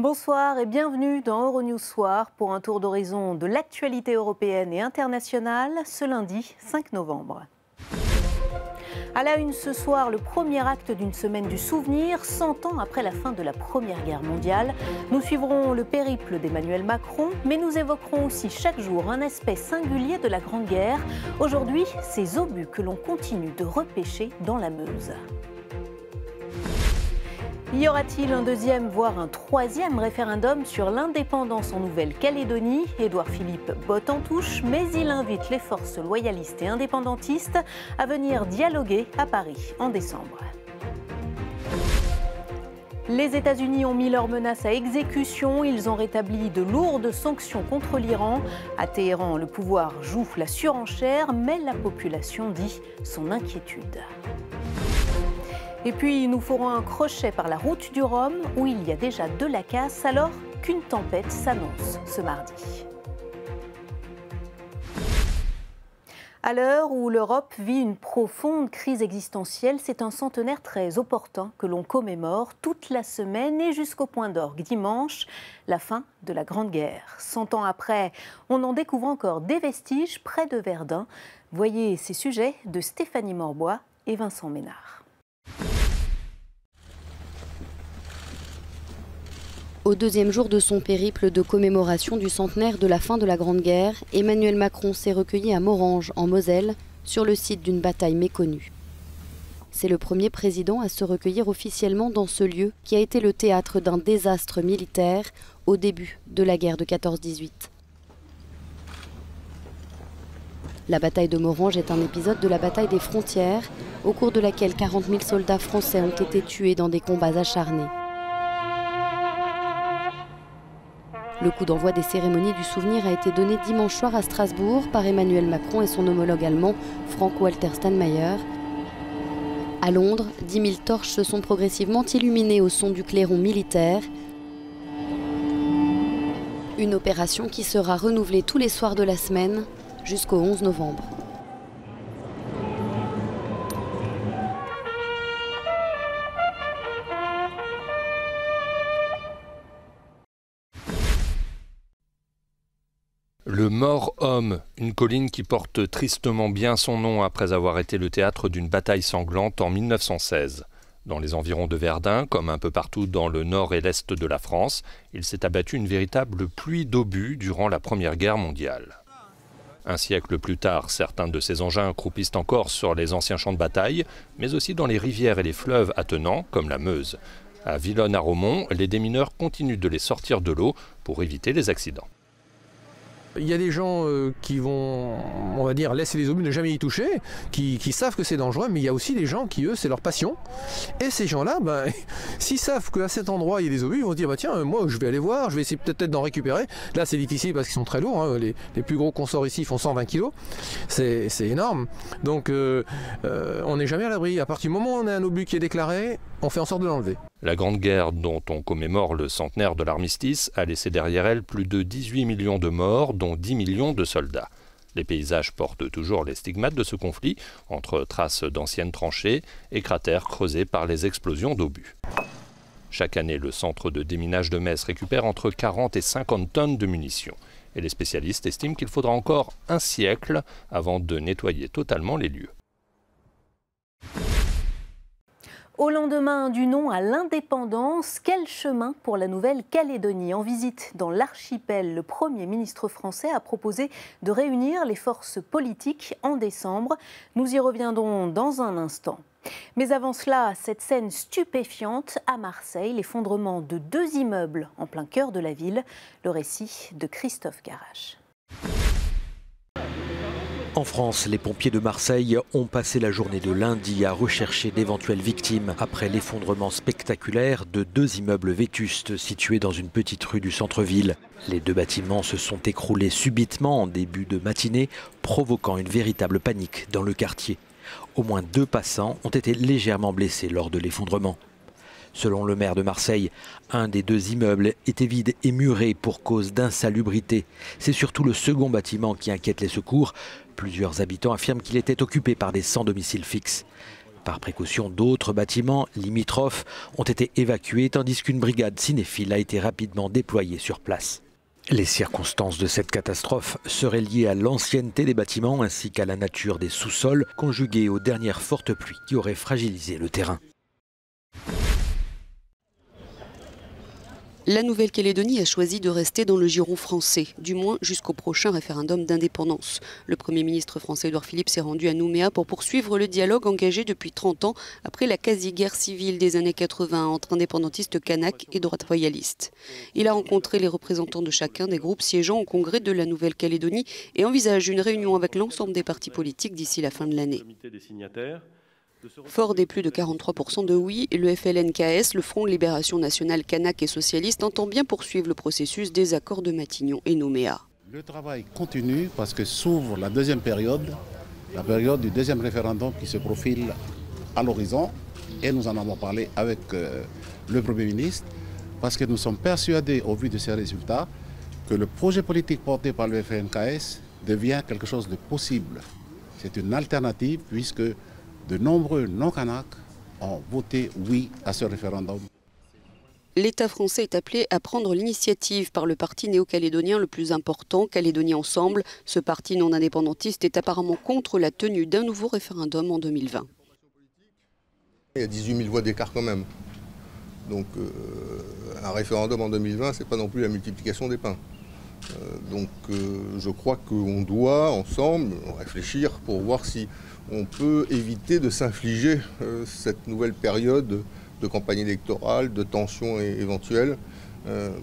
Bonsoir et bienvenue dans Euronews Soir pour un tour d'horizon de l'actualité européenne et internationale ce lundi 5 novembre. À la une ce soir, le premier acte d'une semaine du souvenir, 100 ans après la fin de la Première Guerre mondiale. Nous suivrons le périple d'Emmanuel Macron, mais nous évoquerons aussi chaque jour un aspect singulier de la Grande Guerre. Aujourd'hui, ces obus que l'on continue de repêcher dans la Meuse. Y aura-t-il un deuxième, voire un troisième référendum sur l'indépendance en Nouvelle-Calédonie? Édouard Philippe botte en touche, mais il invite les forces loyalistes et indépendantistes à venir dialoguer à Paris en décembre. Les États-Unis ont mis leurs menaces à exécution. Ils ont rétabli de lourdes sanctions contre l'Iran. À Téhéran, le pouvoir joue la surenchère, mais la population dit son inquiétude. Et puis, nous ferons un crochet par la route du Rhum, où il y a déjà de la casse, alors qu'une tempête s'annonce ce mardi. À l'heure où l'Europe vit une profonde crise existentielle, c'est un centenaire très opportun que l'on commémore toute la semaine et jusqu'au point d'orgue dimanche, la fin de la Grande Guerre. 100 ans après, on en découvre encore des vestiges près de Verdun. Voyez ces sujets de Stéphanie Morbois et Vincent Ménard. Au deuxième jour de son périple de commémoration du centenaire de la fin de la Grande Guerre, Emmanuel Macron s'est recueilli à Morhange, en Moselle, sur le site d'une bataille méconnue. C'est le premier président à se recueillir officiellement dans ce lieu qui a été le théâtre d'un désastre militaire au début de la guerre de 14-18. La bataille de Morhange est un épisode de la bataille des frontières, au cours de laquelle 40 000 soldats français ont été tués dans des combats acharnés. Le coup d'envoi des cérémonies du souvenir a été donné dimanche soir à Strasbourg par Emmanuel Macron et son homologue allemand Frank-Walter Steinmeier. À Londres, 10 000 torches se sont progressivement illuminées au son du clairon militaire. Une opération qui sera renouvelée tous les soirs de la semaine jusqu'au 11 novembre. Le Mort-Homme, une colline qui porte tristement bien son nom après avoir été le théâtre d'une bataille sanglante en 1916. Dans les environs de Verdun, comme un peu partout dans le nord et l'est de la France, il s'est abattu une véritable pluie d'obus durant la Première Guerre mondiale. Un siècle plus tard, certains de ces engins croupissent encore sur les anciens champs de bataille, mais aussi dans les rivières et les fleuves attenants, comme la Meuse. À Villonne-à-Romont, les démineurs continuent de les sortir de l'eau pour éviter les accidents. Il y a des gens qui vont, on va dire, laisser les obus, ne jamais y toucher, qui savent que c'est dangereux, mais il y a aussi des gens qui, eux, c'est leur passion. Et ces gens-là, s'ils savent qu'à cet endroit, il y a des obus, ils vont se dire, tiens, moi, je vais aller voir, je vais essayer peut-être d'en récupérer. Là, c'est difficile parce qu'ils sont très lourds, hein. Les plus gros qu'on sort ici font 120 kg. C'est énorme. Donc, on n'est jamais à l'abri. À partir du moment où on a un obus qui est déclaré, on fait en sorte de l'enlever. La Grande Guerre, dont on commémore le centenaire de l'armistice, a laissé derrière elle plus de 18 millions de morts, dont 10 millions de soldats. Les paysages portent toujours les stigmates de ce conflit, entre traces d'anciennes tranchées et cratères creusés par les explosions d'obus. Chaque année, le centre de déminage de Metz récupère entre 40 et 50 tonnes de munitions. Et les spécialistes estiment qu'il faudra encore un siècle avant de nettoyer totalement les lieux. Au lendemain du non à l'indépendance, quel chemin pour la Nouvelle-Calédonie? En visite dans l'archipel, le Premier ministre français a proposé de réunir les forces politiques en décembre. Nous y reviendrons dans un instant. Mais avant cela, cette scène stupéfiante à Marseille, l'effondrement de 2 immeubles en plein cœur de la ville. Le récit de Christophe Garache. En France, les pompiers de Marseille ont passé la journée de lundi à rechercher d'éventuelles victimes après l'effondrement spectaculaire de 2 immeubles vétustes situés dans une petite rue du centre-ville. Les 2 bâtiments se sont écroulés subitement en début de matinée, provoquant une véritable panique dans le quartier. Au moins 2 passants ont été légèrement blessés lors de l'effondrement. Selon le maire de Marseille, un des 2 immeubles était vide et muré pour cause d'insalubrité. C'est surtout le second bâtiment qui inquiète les secours. Plusieurs habitants affirment qu'il était occupé par des sans-domicile fixe. Par précaution, d'autres bâtiments limitrophes ont été évacués tandis qu'une brigade cinéphile a été rapidement déployée sur place. Les circonstances de cette catastrophe seraient liées à l'ancienneté des bâtiments ainsi qu'à la nature des sous-sols, conjuguées aux dernières fortes pluies qui auraient fragilisé le terrain. La Nouvelle-Calédonie a choisi de rester dans le giron français, du moins jusqu'au prochain référendum d'indépendance. Le Premier ministre français Édouard Philippe s'est rendu à Nouméa pour poursuivre le dialogue engagé depuis 30 ans après la quasi-guerre civile des années 80 entre indépendantistes kanaks et droite royalistes. Il a rencontré les représentants de chacun des groupes siégeant au Congrès de la Nouvelle-Calédonie et envisage une réunion avec l'ensemble des partis politiques d'ici la fin de l'année. Fort des plus de 43% de oui, le FLNKS, le Front de Libération Nationale Kanak et Socialiste, entend bien poursuivre le processus des accords de Matignon et Nouméa. Le travail continue parce que s'ouvre la deuxième période, la période du deuxième référendum qui se profile à l'horizon. Et nous en avons parlé avec le Premier ministre parce que nous sommes persuadés, au vu de ces résultats, que le projet politique porté par le FLNKS devient quelque chose de possible. C'est une alternative puisque de nombreux non-Kanaks ont voté oui à ce référendum. L'État français est appelé à prendre l'initiative par le parti néo-calédonien le plus important, Calédonie Ensemble. Ce parti non indépendantiste est apparemment contre la tenue d'un nouveau référendum en 2020. Il y a 18 000 voix d'écart quand même. Donc un référendum en 2020, ce n'est pas non plus la multiplication des pains. Je crois qu'on doit ensemble réfléchir pour voir si on peut éviter de s'infliger cette nouvelle période de campagne électorale, de tensions éventuelles,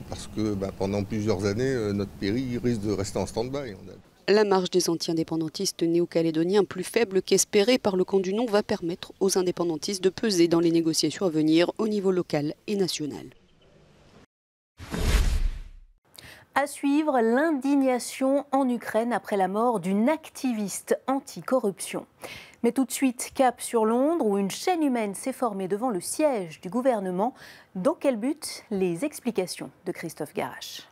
parce que pendant plusieurs années, notre pays risque de rester en stand-by. La marge des anti-indépendantistes néo-calédoniens, plus faible qu'espérée par le camp du non, va permettre aux indépendantistes de peser dans les négociations à venir au niveau local et national. À suivre, l'indignation en Ukraine après la mort d'une activiste anti-corruption. Mais tout de suite, cap sur Londres où une chaîne humaine s'est formée devant le siège du gouvernement. Dans quel but? Les explications de Christophe Garache.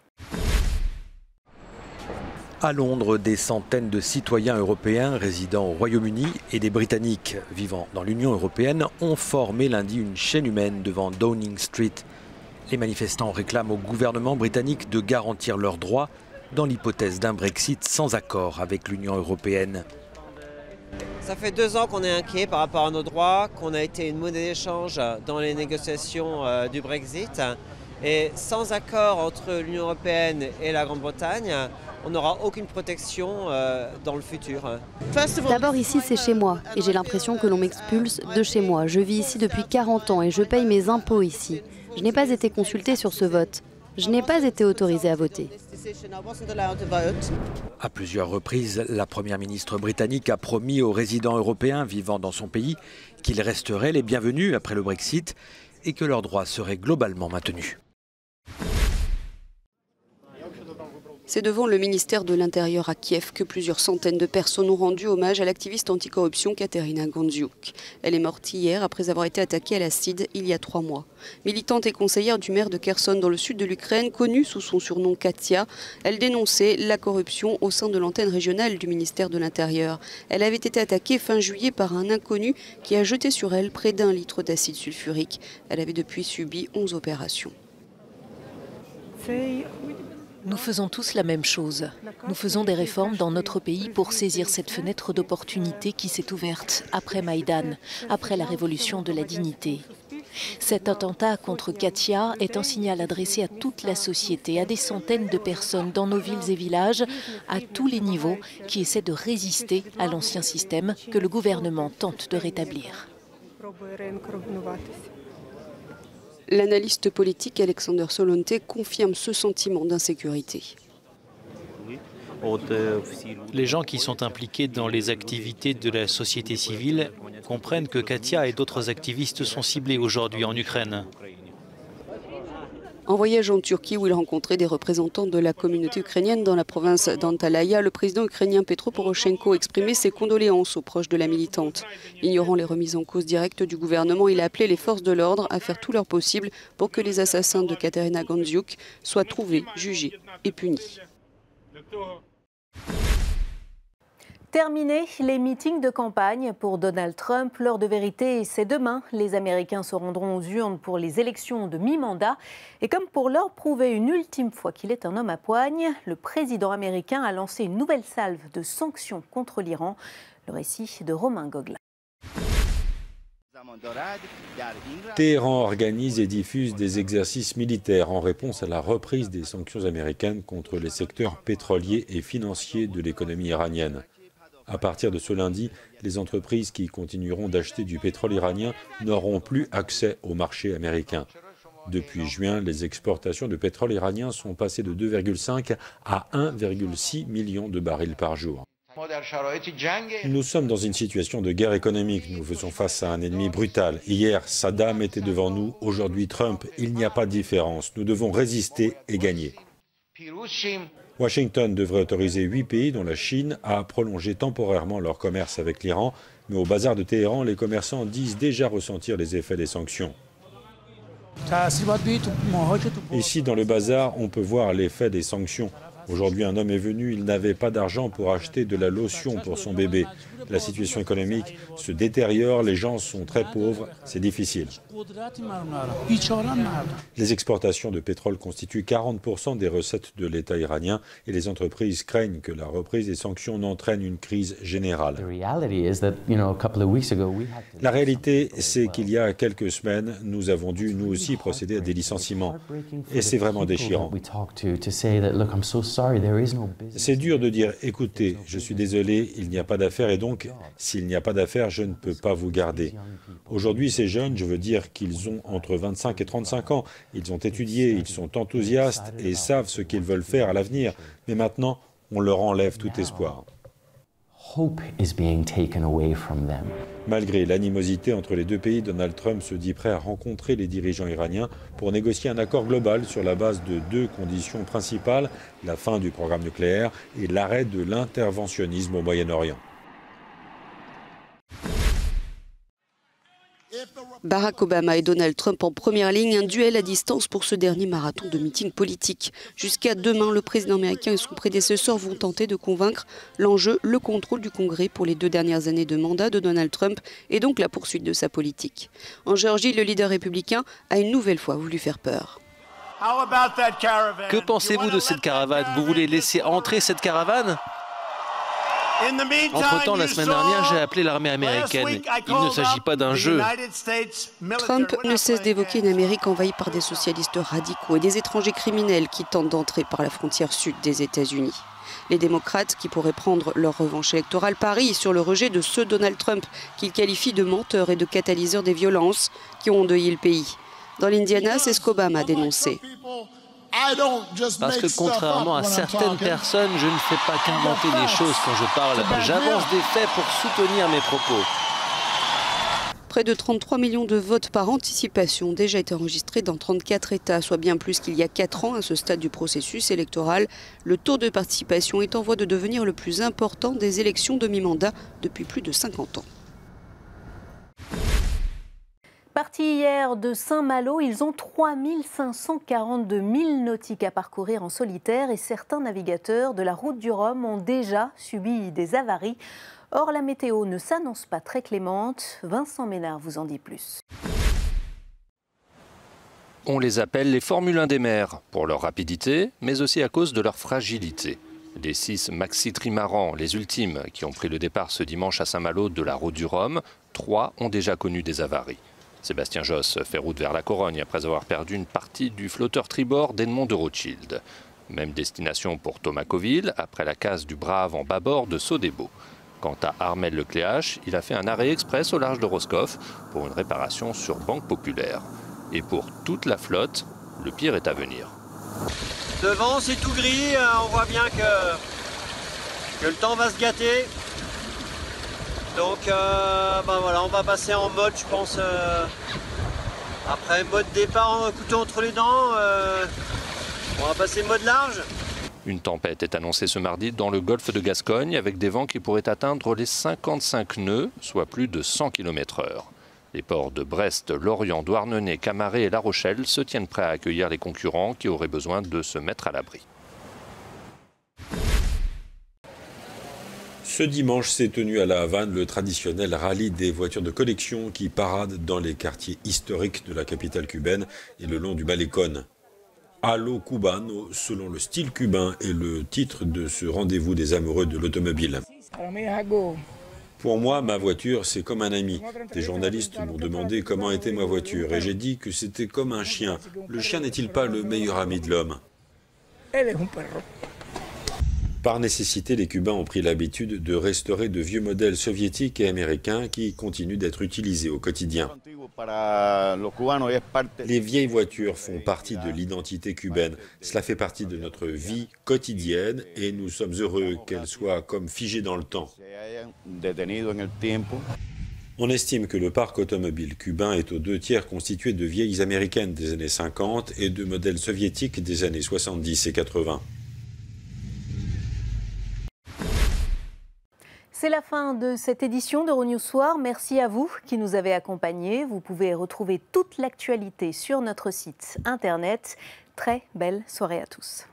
À Londres, des centaines de citoyens européens résidant au Royaume-Uni et des Britanniques vivant dans l'Union européenne ont formé lundi une chaîne humaine devant Downing Street. Les manifestants réclament au gouvernement britannique de garantir leurs droits dans l'hypothèse d'un Brexit sans accord avec l'Union européenne. Ça fait 2 ans qu'on est inquiet par rapport à nos droits, qu'on a été une monnaie d'échange dans les négociations du Brexit. Et sans accord entre l'Union européenne et la Grande-Bretagne, on n'aura aucune protection dans le futur. D'abord ici c'est chez moi et j'ai l'impression que l'on m'expulse de chez moi. Je vis ici depuis 40 ans et je paye mes impôts ici. Je n'ai pas été consultée sur ce vote. Je n'ai pas été autorisée à voter. À plusieurs reprises, la première ministre britannique a promis aux résidents européens vivant dans son pays qu'ils resteraient les bienvenus après le Brexit et que leurs droits seraient globalement maintenus. C'est devant le ministère de l'Intérieur à Kiev que plusieurs centaines de personnes ont rendu hommage à l'activiste anticorruption Kateryna Gandziuk. Elle est morte hier après avoir été attaquée à l'acide il y a 3 mois. Militante et conseillère du maire de Kherson dans le sud de l'Ukraine, connue sous son surnom Katia, elle dénonçait la corruption au sein de l'antenne régionale du ministère de l'Intérieur. Elle avait été attaquée fin juillet par un inconnu qui a jeté sur elle près d'1 litre d'acide sulfurique. Elle avait depuis subi 11 opérations. Nous faisons tous la même chose. Nous faisons des réformes dans notre pays pour saisir cette fenêtre d'opportunité qui s'est ouverte après Maïdan, après la révolution de la dignité. Cet attentat contre Katia est un signal adressé à toute la société, à des centaines de personnes dans nos villes et villages, à tous les niveaux, qui essaient de résister à l'ancien système que le gouvernement tente de rétablir. L'analyste politique Alexander Solonte confirme ce sentiment d'insécurité. Les gens qui sont impliqués dans les activités de la société civile comprennent que Katia et d'autres activistes sont ciblés aujourd'hui en Ukraine. En voyage en Turquie où il rencontrait des représentants de la communauté ukrainienne dans la province d'Antalya, le président ukrainien Petro Poroshenko exprimait ses condoléances aux proches de la militante. Ignorant les remises en cause directes du gouvernement, il a appelé les forces de l'ordre à faire tout leur possible pour que les assassins de Kateryna Gandziuk soient trouvés, jugés et punis. Terminés les meetings de campagne pour Donald Trump. L'heure de vérité, c'est demain. Les Américains se rendront aux urnes pour les élections de mi-mandat. Et comme pour leur prouver une ultime fois qu'il est un homme à poigne, le président américain a lancé une nouvelle salve de sanctions contre l'Iran. Le récit de Romain Gogla. Téhéran organise et diffuse des exercices militaires en réponse à la reprise des sanctions américaines contre les secteurs pétroliers et financiers de l'économie iranienne. À partir de ce lundi, les entreprises qui continueront d'acheter du pétrole iranien n'auront plus accès au marché américain. Depuis juin, les exportations de pétrole iranien sont passées de 2,5 à 1,6 million de barils par jour. Nous sommes dans une situation de guerre économique. Nous faisons face à un ennemi brutal. Hier, Saddam était devant nous. Aujourd'hui, Trump. Il n'y a pas de différence. Nous devons résister et gagner. Washington devrait autoriser 8 pays, dont la Chine, à prolonger temporairement leur commerce avec l'Iran. Mais au bazar de Téhéran, les commerçants disent déjà ressentir les effets des sanctions. Ici, dans le bazar, on peut voir l'effet des sanctions. Aujourd'hui, un homme est venu, il n'avait pas d'argent pour acheter de la lotion pour son bébé. La situation économique se détériore, les gens sont très pauvres, c'est difficile. Les exportations de pétrole constituent 40% des recettes de l'État iranien et les entreprises craignent que la reprise des sanctions n'entraîne une crise générale. La réalité, c'est qu'il y a quelques semaines, nous avons dû nous aussi procéder à des licenciements. Et c'est vraiment déchirant. C'est dur de dire, écoutez, je suis désolé, il n'y a pas d'affaires et donc, s'il n'y a pas d'affaires, je ne peux pas vous garder. Aujourd'hui, ces jeunes, je veux dire qu'ils ont entre 25 et 35 ans. Ils ont étudié, ils sont enthousiastes et savent ce qu'ils veulent faire à l'avenir. Mais maintenant, on leur enlève tout espoir. Malgré l'animosité entre les deux pays, Donald Trump se dit prêt à rencontrer les dirigeants iraniens pour négocier un accord global sur la base de deux conditions principales, la fin du programme nucléaire et l'arrêt de l'interventionnisme au Moyen-Orient. Barack Obama et Donald Trump en première ligne, un duel à distance pour ce dernier marathon de meeting politique. Jusqu'à demain, le président américain et son prédécesseur vont tenter de convaincre. L'enjeu, le contrôle du Congrès pour les 2 dernières années de mandat de Donald Trump et donc la poursuite de sa politique. En Géorgie, le leader républicain a une nouvelle fois voulu faire peur. Que pensez-vous de cette caravane? Vous voulez laisser entrer cette caravane? Entre-temps, la semaine dernière, j'ai appelé l'armée américaine. Il ne s'agit pas d'un jeu. Trump ne cesse d'évoquer une Amérique envahie par des socialistes radicaux et des étrangers criminels qui tentent d'entrer par la frontière sud des États-Unis. Les démocrates, qui pourraient prendre leur revanche électorale, parient sur le rejet de ce Donald Trump qu'ils qualifient de menteur et de catalyseur des violences qui ont endeuillé le pays. Dans l'Indiana, c'est ce qu'Obama a dénoncé. Parce que contrairement à certaines personnes, je ne fais pas qu'inventer des choses quand je parle. J'avance des faits pour soutenir mes propos. Près de 33 millions de votes par anticipation ont déjà été enregistrés dans 34 États, soit bien plus qu'il y a 4 ans à ce stade du processus électoral. Le taux de participation est en voie de devenir le plus important des élections de mi-mandat depuis plus de 50 ans. Partis hier de Saint-Malo, ils ont 3542 milles nautiques à parcourir en solitaire et certains navigateurs de la route du Rhum ont déjà subi des avaries. Or, la météo ne s'annonce pas très clémente. Vincent Ménard vous en dit plus. On les appelle les Formule 1 des mers, pour leur rapidité, mais aussi à cause de leur fragilité. Les 6 maxi trimarans, les ultimes, qui ont pris le départ ce dimanche à Saint-Malo de la route du Rhum, 3 ont déjà connu des avaries. Sébastien Josse fait route vers la Corogne après avoir perdu une partie du flotteur tribord d'Edmond de Rothschild. Même destination pour Thomas Coville, après la casse du Brave en bâbord de Sodebo. Quant à Armel Lecléache, il a fait un arrêt express au large de Roscoff pour une réparation sur Banque Populaire. Et pour toute la flotte, le pire est à venir. Devant, c'est tout gris, on voit bien que le temps va se gâter. Donc voilà, on va passer en mode, je pense, après mode départ, couteau entre les dents, on va passer mode large. Une tempête est annoncée ce mardi dans le golfe de Gascogne avec des vents qui pourraient atteindre les 55 nœuds, soit plus de 100 km/h. Les ports de Brest, Lorient, Douarnenez, Camaret et La Rochelle se tiennent prêts à accueillir les concurrents qui auraient besoin de se mettre à l'abri. Ce dimanche s'est tenu à La Havane le traditionnel rallye des voitures de collection qui paradent dans les quartiers historiques de la capitale cubaine et le long du Malecón. A lo cubano, selon le style cubain, est le titre de ce rendez-vous des amoureux de l'automobile. Pour moi, ma voiture, c'est comme un ami. Des journalistes m'ont demandé comment était ma voiture et j'ai dit que c'était comme un chien. Le chien n'est-il pas le meilleur ami de l'homme ? Par nécessité, les Cubains ont pris l'habitude de restaurer de vieux modèles soviétiques et américains qui continuent d'être utilisés au quotidien. Les vieilles voitures font partie de l'identité cubaine. Cela fait partie de notre vie quotidienne et nous sommes heureux qu'elles soient comme figées dans le temps. On estime que le parc automobile cubain est aux 2 tiers constitué de vieilles américaines des années 50 et de modèles soviétiques des années 70 et 80. C'est la fin de cette édition d'Euronews Soir. Merci à vous qui nous avez accompagnés. Vous pouvez retrouver toute l'actualité sur notre site internet. Très belle soirée à tous.